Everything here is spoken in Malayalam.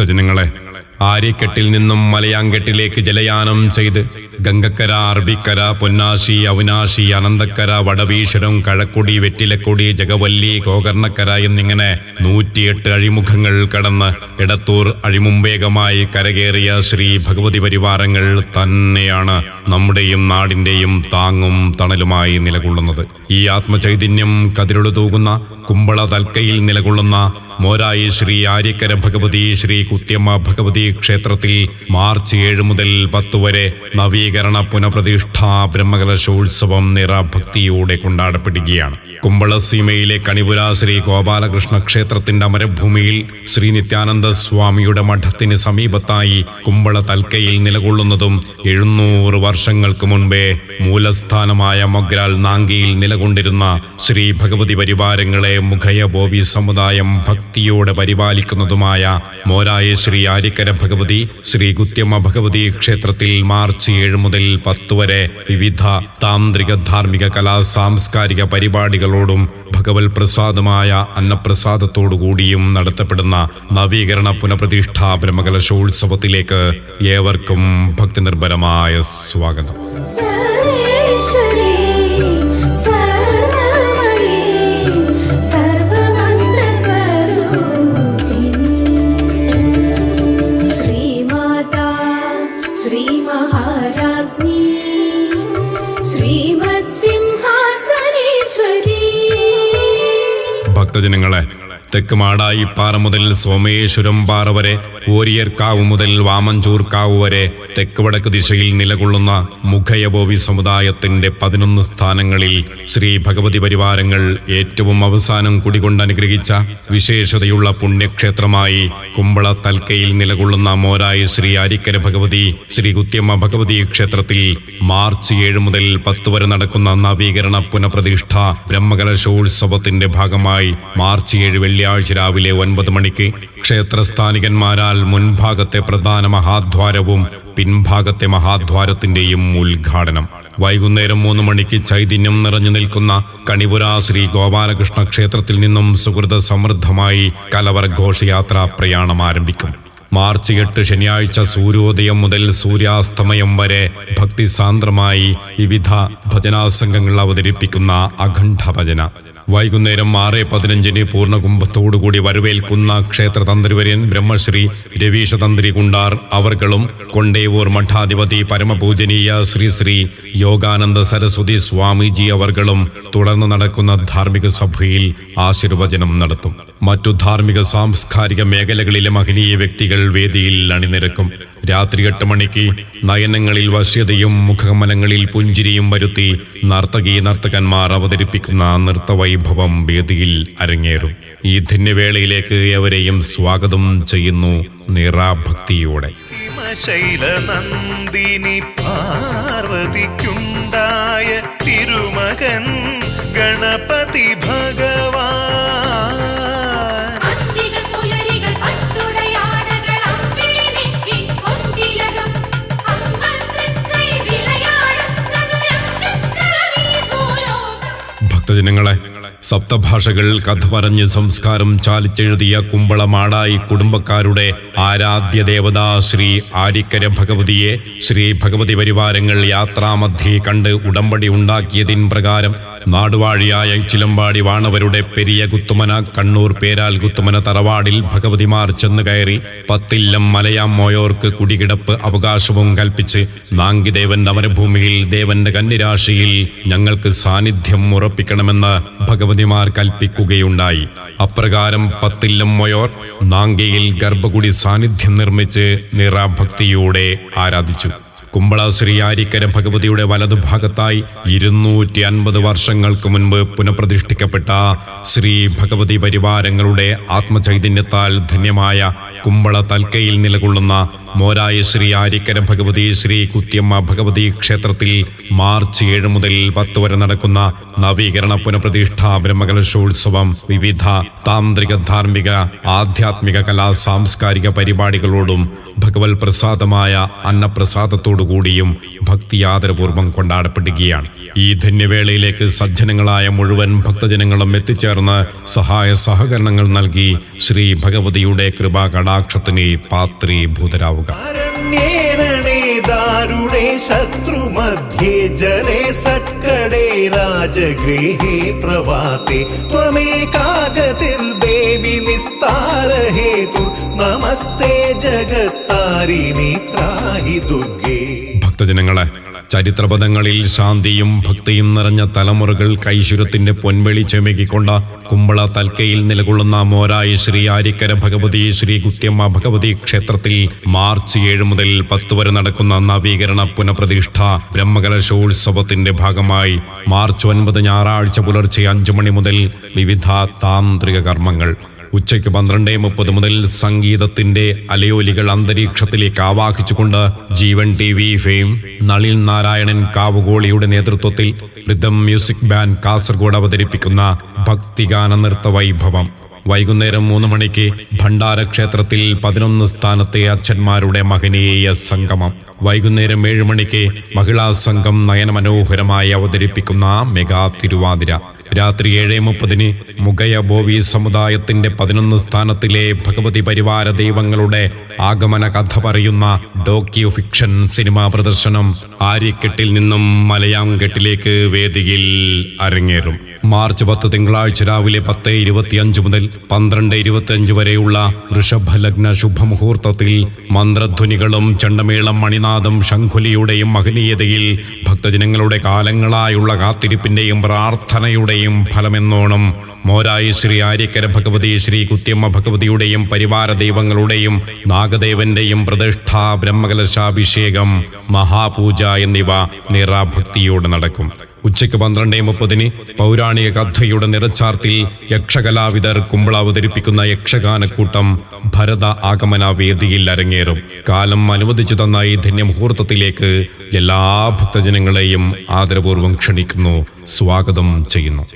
ഭക്തജനങ്ങളെ, ആര്യക്കെട്ടിൽ നിന്നും മലയാങ്കെട്ടിലേക്ക് ജലയാനം ചെയ്ത് ഗംഗക്കര, അറബിക്കര, പൊന്നാശി, അവിനാശി, അനന്തക്കര, വടവീശ്വരം, കഴക്കൊടി, വെറ്റിലക്കൊടി, ജഗവല്ലി, ഗോകർണക്കര എന്നിങ്ങനെ 108 അഴിമുഖങ്ങൾ കടന്ന് എടത്തൂർ അഴിമുമ്പേകമായി കരകേറിയ ശ്രീ ഭഗവതി പരിവാരങ്ങൾ തന്നെയാണ് നമ്മുടെയും നാടിന്റെയും താങ്ങും തണലുമായി നിലകൊള്ളുന്നത്. ഈ ആത്മചൈതന്യം കതിരൊളു തൂകുന്ന കുമ്പള തൽക്കയിൽ നിലകൊള്ളുന്ന മോരായി ശ്രീ ആര്യക്കര ഭഗവതി, ശ്രീ കുട്ടിയമ്മ ഭഗവതി ക്ഷേത്രത്തിൽ മാർച്ച് 7 മുതൽ 10 വരെ നവീകരണ പുനഃപ്രതിഷ്ഠാ ബ്രഹ്മകലശോത്സവം നിറഭക്തിയോടെ കൊണ്ടാടപ്പെടുകയാണ്. കുമ്പളസീമയിലെ കണിപുര ശ്രീ ഗോപാലകൃഷ്ണ ക്ഷേത്രത്തിന്റെ അമരഭൂമിയിൽ ശ്രീ നിത്യാനന്ദ സ്വാമിയുടെ മഠത്തിന് സമീപത്തായി കുമ്പള തൽക്കയിൽ നിലകൊള്ളുന്നതും 700 വർഷങ്ങൾക്ക് മുൻപേ മൂലസ്ഥാനമായ മൊഗ്രാൽ നാങ്കിയിൽ നിലകൊണ്ടിരുന്ന ശ്രീ ഭഗവതി പരിവാരങ്ങളെ മുഖയബോബി സമുദായം ഭക്തിയോടെ പരിപാലിക്കുന്നതുമായ മോരായ ശ്രീ ആര്യക്കര ഭഗവതി, ശ്രീ കുട്ടിയമ്മ ഭഗവതി ക്ഷേത്രത്തിൽ മാർച്ച് 7 മുതൽ 10 വരെ വിവിധ താന്ത്രിക, ധാർമ്മിക, കലാ, സാംസ്കാരിക പരിപാടികളോടും ഭഗവത് പ്രസാദമായ അന്നപ്രസാദത്തോടുകൂടിയും നടത്തപ്പെടുന്ന നവീകരണ പുനഃപ്രതിഷ്ഠാ ബ്രഹ്മകലശോത്സവത്തിലേക്ക് ഏവർക്കും ഭക്തിനിർഭരമായ സ്വാഗതം. ഭക്തജനങ്ങളെ, തെക്ക് മാടായിപ്പാറ മുതൽ സോമേശ്വരം പാറ വരെ, ഓരിയർക്കാവ് മുതൽ വാമഞ്ചൂർക്കാവ് വരെ തെക്ക് വടക്ക് ദിശയിൽ നിലകൊള്ളുന്ന മുഖയബോവി സമുദായത്തിന്റെ 11 സ്ഥാനങ്ങളിൽ ശ്രീ ഭഗവതി പരിവാരങ്ങൾ ഏറ്റവും അവസാനം കുടികൊണ്ട് അനുഗ്രഹിച്ച വിശേഷതയുള്ള പുണ്യക്ഷേത്രമായി കുമ്പള തൽക്കയിൽ നിലകൊള്ളുന്ന മോരായ ശ്രീ ആര്യക്കര ഭഗവതി, ശ്രീ കുട്ടിയമ്മ ഭഗവതി ക്ഷേത്രത്തിൽ മാർച്ച് 7 മുതൽ 10 വരെ നടക്കുന്ന നവീകരണ പുനഃപ്രതിഷ്ഠ ബ്രഹ്മകലശോത്സവത്തിന്റെ ഭാഗമായി മാർച്ച് 7 വെള്ളിയാഴ്ച രാവിലെ 9 മണിക്ക് ക്ഷേത്രസ്ഥാനികന്മാരാൽ മുൻഭാഗത്തെ പ്രധാന മഹാദ്വാരവും പിൻഭാഗത്തെ മഹാദ്വാരത്തിന്റെയും ഉദ്ഘാടനം. വൈകുന്നേരം 3 മണിക്ക് ചൈതന്യം നിറഞ്ഞു നിൽക്കുന്ന കണിപുര ശ്രീ ഗോപാലകൃഷ്ണ ക്ഷേത്രത്തിൽ നിന്നും സുഹൃത സമൃദ്ധമായി കലവർ ഘോഷയാത്രാ പ്രയാണം ആരംഭിക്കും. മാർച്ച് 8 ശനിയാഴ്ച സൂര്യോദയം മുതൽ സൂര്യാസ്തമയം വരെ ഭക്തിസാന്ദ്രമായി വിവിധ ഭജനാസംഘങ്ങൾ അവതരിപ്പിക്കുന്ന അഖണ്ഡ ഭജന. വൈകുന്നേരം 6:15 പൂർണ്ണകുംഭത്തോടുകൂടി വരവേൽക്കുന്ന ക്ഷേത്രതന്ത്രിവര്യൻ ബ്രഹ്മശ്രീ രവീശതന്ത്രി കുണ്ടാർ അവർകളും കൊണ്ടേവൂർ മഠാധിപതി പരമപൂജനീയ ശ്രീ ശ്രീ യോഗാനന്ദ സരസ്വതി സ്വാമിജി അവർകളും തുടർന്ന് നടക്കുന്ന ധാർമ്മിക സഭയിൽ ആശീർവചനം നടത്തും. മറ്റു ധാർമ്മിക സാംസ്കാരിക മേഖലകളിലെ മഹനീയ വ്യക്തികൾ വേദിയിൽ അണിനിരക്കും. രാത്രി 8 മണിക്ക് നയനങ്ങളിൽ വശ്യതയും മുഖകമലങ്ങളിൽ പുഞ്ചിരിയും വരുത്തി നർത്തകന്മാർ അവതരിപ്പിക്കുന്ന നൃത്തവൈഭവം വേദിയിൽ അരങ്ങേറും. ഈ ധന്യവേളയിലേക്ക് എവരെയും സ്വാഗതം ചെയ്യുന്നു നിറാഭക്തിയോടെ. ശൈലനന്ദിനി പാർവതിക്കുണ്ടായ തിരുമകൻ ഗണപതി ഭഗവാൻ ഭക്തജനങ്ങളെ, സപ്തഭാഷകൾ കഥ പറഞ്ഞ് സംസ്കാരം ചാലിച്ചെഴുതിയ കുമ്പള മാടായി കുടുംബക്കാരുടെ ആരാധ്യ ദേവത ശ്രീ ആര്യക്കര ഭഗവതിയെ ശ്രീ ഭഗവതി പരിവാരങ്ങൾ യാത്രാമധ്യേ കണ്ട് ഉടമ്പടി ഉണ്ടാക്കിയതിൻ പ്രകാരം നാടുവാഴിയായ ചിലമ്പാടി വാണവരുടെ പെരിയ കുത്തുമന കണ്ണൂർ പേരാൽ കുത്തുമന തറവാടിൽ ഭഗവതിമാർ ചെന്ന് കയറി 10 ഇല്ലം മലയാം മോയോർക്ക് കുടികിടപ്പ് അവകാശവും കൽപ്പിച്ച് നാങ്കിദേവന്റെ അമരഭൂമിയിൽ ദേവന്റെ കന്നിരാശിയിൽ ഞങ്ങൾക്ക് സാന്നിധ്യം ഉറപ്പിക്കണമെന്ന് ഭഗവതിമാർ കൽപ്പിക്കുകയുണ്ടായി. അപ്രകാരം 10 ഇല്ലം മോയോർ നാങ്കിയിൽ ഗർഭകുടി സാന്നിധ്യം നിർമ്മിച്ച് നിറാഭക്തിയോടെ ആരാധിച്ചു. കുമ്പള ശ്രീ ആര്യക്കര ഭഗവതിയുടെ വലതുഭാഗത്തായി 250 വർഷങ്ങൾക്ക് മുൻപ് പുനഃപ്രതിഷ്ഠിക്കപ്പെട്ട ശ്രീ ഭഗവതി പരിവാരങ്ങളുടെ ആത്മചൈതന്യത്താൽ ധന്യമായ കുമ്പള തൽക്കയിൽ നിലകൊള്ളുന്ന മോരായ ശ്രീ ആരിക്കര ഭഗവതി ശ്രീ കുത്തിയമ്മ ഭഗവതി ക്ഷേത്രത്തിൽ മാർച്ച് 7 മുതൽ 10 വരെ നടക്കുന്ന നവീകരണ പുനഃപ്രതിഷ്ഠാ ബ്രഹ്മകലശോത്സവം വിവിധ താന്ത്രിക ധാർമ്മിക ആധ്യാത്മിക കലാ സാംസ്കാരിക പരിപാടികളോടും ഭഗവത് പ്രസാദമായ അന്നപ്രസാദത്തോടുകൂടിയും ഭക്തിയാദരപൂർവ്വം കൊണ്ടാടപ്പെടുകയാണ്. ഈ ധന്യവേളയിലേക്ക് സജ്ജനങ്ങളായ മുഴുവൻ ഭക്തജനങ്ങളും എത്തിച്ചേർന്ന് സഹായ സഹകരണങ്ങൾ നൽകി ശ്രീ ഭഗവതിയുടെ കൃപാ കടാക്ഷത്തിന് പാത്രീഭൂതരാവുക. दारुणे शत्रुमध्ये जले सट्कडे राजगृहे प्रवाते त्वमेकागतिर्देवि निस्तार हेतु नमस्ते जगत्तारिणि त्राहि दुर्गे. ഭക്തജനങ്ങളെ, ചരിത്രപഥങ്ങളിൽ ശാന്തിയും ഭക്തിയും നിറഞ്ഞ തലമുറകൾക്ക് ഐശ്വര്യത്തിന്റെ പൊൻവെളി ചെമകിക്കൊണ്ട കുമ്പള തൽക്കയിൽ നിലകൊള്ളുന്ന മോരായ ശ്രീ ആരിക്കര ഭഗവതി ശ്രീ കുത്തിയമ്മ ഭഗവതി ക്ഷേത്രത്തിൽ മാർച്ച് 7 മുതൽ 10 വരെ നടക്കുന്ന നവീകരണ പുനഃപ്രതിഷ്ഠ ബ്രഹ്മകലശോത്സവത്തിന്റെ ഭാഗമായി മാർച്ച് 9 ഞായറാഴ്ച പുലർച്ചെ 5 മണി മുതൽ വിവിധ താന്ത്രിക കർമ്മങ്ങൾ, ഉച്ചയ്ക്ക് 12:30 മുതൽ സംഗീതത്തിന്റെ അലയോലികൾ അന്തരീക്ഷത്തിലേക്ക് ആവാഹിച്ചുകൊണ്ട് ജീവൻ TV ഫെയിം നളിൽ നാരായണൻ കാവുകോളിയുടെ നേതൃത്വത്തിൽ റിതം മ്യൂസിക് ബാൻഡ് കാസർഗോഡ് അവതരിപ്പിക്കുന്ന ഭക്തിഗാന നൃത്ത വൈഭവം. വൈകുന്നേരം 3 മണിക്ക് ഭണ്ഡാര ക്ഷേത്രത്തിൽ 11 സ്ഥാനത്തെ അച്ഛന്മാരുടെ മഹനീയ സംഗമം. വൈകുന്നേരം 7 മണിക്ക് മഹിളാ സംഘം നയനമനോഹരമായി അവതരിപ്പിക്കുന്ന മെഗാ തിരുവാതിര. രാത്രി 7:30 മുഗയ ബോവി സമുദായത്തിന്റെ 11 സ്ഥാനത്തിലെ ഭഗവതി പരിവാര ദൈവങ്ങളുടെ ആഗമന കഥ പറയുന്ന ഡോക്യു ഫിക്ഷൻ സിനിമാ പ്രദർശനം ആര്യക്കെട്ടിൽ നിന്നും മലയാംകെട്ടിലേക്ക് വേദിയിൽ അരങ്ങേറും. മാർച്ച് 10 തിങ്കളാഴ്ച രാവിലെ 10:25 മുതൽ 12:25 വരെയുള്ള വൃഷഭലഗ്ന ശുഭമുഹൂർത്തത്തിൽ മന്ത്രധ്വനികളും ചണ്ടമേളം മണിനാദം ശംഖുലിയുടെയും മഹനീയതയിൽ ഭക്തജനങ്ങളുടെ കാലങ്ങളായുള്ള കാത്തിരിപ്പിന്റെയും പ്രാർത്ഥനയുടെയും ഫലമെന്നോണം മോരായി ശ്രീ ആരിക്കര ഭഗവതി ശ്രീ കുത്തിയമ്മ ഭഗവതിയുടെയും പരിവാര ദൈവങ്ങളുടെയും നാഗദേവന്റെയും പ്രതിഷ്ഠാ ബ്രഹ്മകലശാഭിഷേകം, മഹാപൂജ എന്നിവ നിറാഭക്തിയോടെ നടക്കും. ഉച്ചയ്ക്ക് 12:30 പൗരാണിക കഥയുടെ നിറച്ചാർത്തിൽ യക്ഷകലാവിദർ കുമ്പള അവതരിപ്പിക്കുന്ന യക്ഷഗാനക്കൂട്ടം ഭരത ആഗമന വേദിയിൽ അരങ്ങേറും. കാലം അനുവദിച്ചു തന്ന ഈ ധന്യമുഹൂർത്തത്തിലേക്ക് എല്ലാ ഭക്തജനങ്ങളെയും ആദരപൂർവ്വം ക്ഷണിക്കുന്നു, സ്വാഗതം ചെയ്യുന്നു.